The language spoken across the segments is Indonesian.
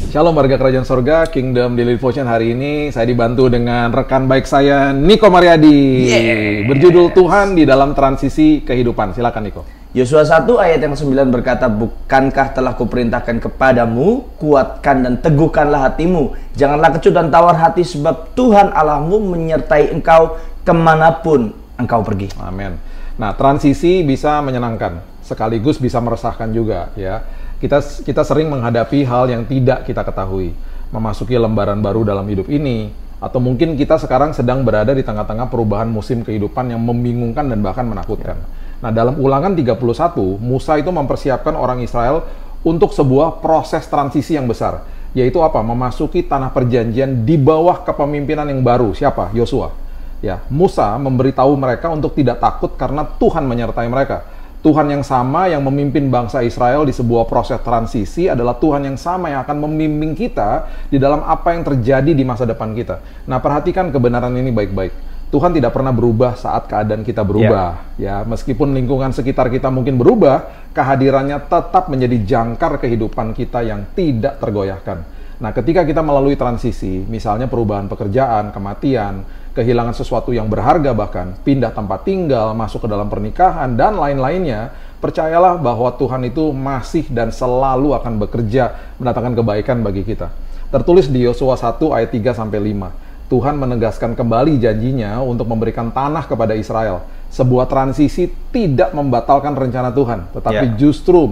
Shalom warga kerajaan sorga, Kingdom Daily Devotion. Hari ini saya dibantu dengan rekan baik saya, Niko Mariadi. Berjudul Tuhan di dalam transisi kehidupan. Silakan Niko. Yosua 1 ayat yang 9 berkata, bukankah telah kuperintahkan kepadamu, kuatkan dan teguhkanlah hatimu. Janganlah kecut dan tawar hati, sebab Tuhan Allahmu menyertai engkau kemanapun engkau pergi. Amin. Nah, transisi bisa menyenangkan, sekaligus bisa meresahkan juga ya. Kita sering menghadapi hal yang tidak kita ketahui, memasuki lembaran baru dalam hidup ini, atau mungkin kita sekarang sedang berada di tengah-tengah perubahan musim kehidupan yang membingungkan dan bahkan menakutkan. Nah, dalam Ulangan 31, Musa itu mempersiapkan orang Israel untuk sebuah proses transisi yang besar, yaitu apa? Memasuki tanah perjanjian di bawah kepemimpinan yang baru. Siapa? Yosua. Ya, Musa memberitahu mereka untuk tidak takut karena Tuhan menyertai mereka. Tuhan yang sama yang memimpin bangsa Israel di sebuah proses transisi adalah Tuhan yang sama yang akan membimbing kita di dalam apa yang terjadi di masa depan kita. Nah, perhatikan kebenaran ini baik-baik. Tuhan tidak pernah berubah saat keadaan kita berubah. Ya, meskipun lingkungan sekitar kita mungkin berubah, kehadirannya tetap menjadi jangkar kehidupan kita yang tidak tergoyahkan. Nah, ketika kita melalui transisi, misalnya perubahan pekerjaan, kematian, kehilangan sesuatu yang berharga bahkan, pindah tempat tinggal, masuk ke dalam pernikahan, dan lain-lainnya, percayalah bahwa Tuhan itu masih dan selalu akan bekerja mendatangkan kebaikan bagi kita. Tertulis di Yosua 1 ayat 3-5, Tuhan menegaskan kembali janjinya untuk memberikan tanah kepada Israel. Sebuah transisi tidak membatalkan rencana Tuhan, tetapi justru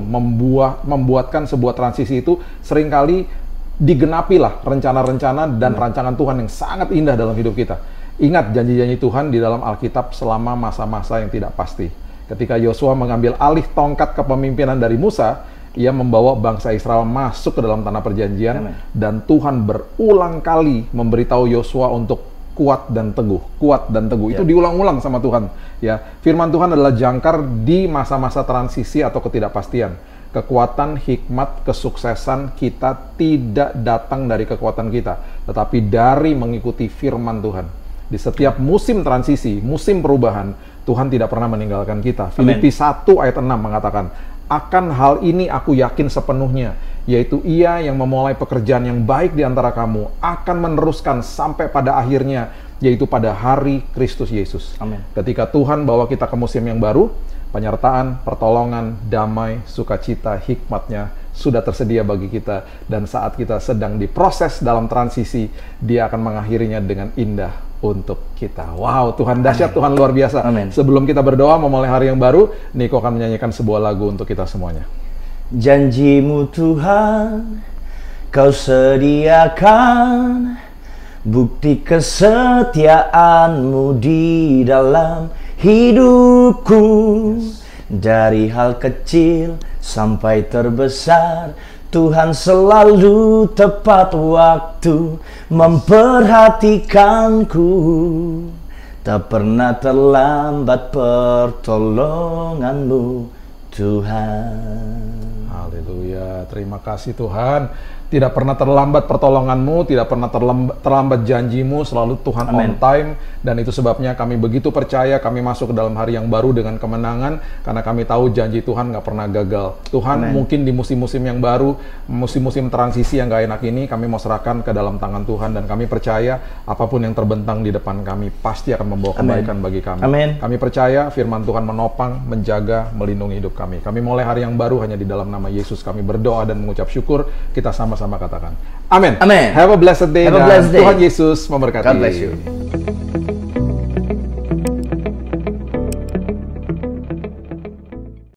membuatkan sebuah transisi itu seringkali digenapilah rencana-rencana dan rancangan Tuhan yang sangat indah dalam hidup kita. Ingat janji-janji Tuhan di dalam Alkitab selama masa-masa yang tidak pasti. Ketika Yosua mengambil alih tongkat kepemimpinan dari Musa, ia membawa bangsa Israel masuk ke dalam tanah perjanjian. Dan Tuhan berulang kali memberitahu Yosua untuk kuat dan teguh, kuat dan teguh. Itu diulang-ulang sama Tuhan. Ya, firman Tuhan adalah jangkar di masa-masa transisi atau ketidakpastian. Kekuatan, hikmat, kesuksesan kita tidak datang dari kekuatan kita, tetapi dari mengikuti firman Tuhan. Di setiap musim transisi, musim perubahan, Tuhan tidak pernah meninggalkan kita. Filipi 1 ayat 6 mengatakan, akan hal ini aku yakin sepenuhnya, yaitu Ia yang memulai pekerjaan yang baik di antara kamu, akan meneruskan sampai pada akhirnya, yaitu pada hari Kristus Yesus. Amin. Ketika Tuhan bawa kita ke musim yang baru, penyertaan, pertolongan, damai, sukacita, hikmatnya sudah tersedia bagi kita. Dan saat kita sedang diproses dalam transisi, Dia akan mengakhirinya dengan indah untuk kita. Wow, Tuhan dahsyat, Tuhan luar biasa. Amin. Sebelum kita berdoa memulai hari yang baru, Niko akan menyanyikan sebuah lagu untuk kita semuanya. Janjimu Tuhan, Kau sediakan bukti kesetiaanmu di dalam hidupku. Dari hal kecil sampai terbesar, Tuhan selalu tepat waktu memperhatikanku. Tak pernah terlambat pertolonganmu Tuhan. Haleluya, terima kasih Tuhan. Tidak pernah terlambat pertolonganmu, tidak pernah terlambat janjimu, selalu Tuhan on time. Dan itu sebabnya kami begitu percaya, kami masuk ke dalam hari yang baru dengan kemenangan, karena kami tahu janji Tuhan nggak pernah gagal. Tuhan, mungkin di musim-musim yang baru, musim-musim transisi yang gak enak ini, kami mau serahkan ke dalam tangan Tuhan. Dan kami percaya, apapun yang terbentang di depan kami, pasti akan membawa kebaikan bagi kami. Kami percaya firman Tuhan menopang, menjaga, melindungi hidup kami. Kami mulai hari yang baru hanya di dalam nama Yesus. Kami berdoa dan mengucap syukur, kita sama-sama katakan amin. Amin. Have a blessed day. Have a blessed day. Tuhan Yesus memberkati. God bless you.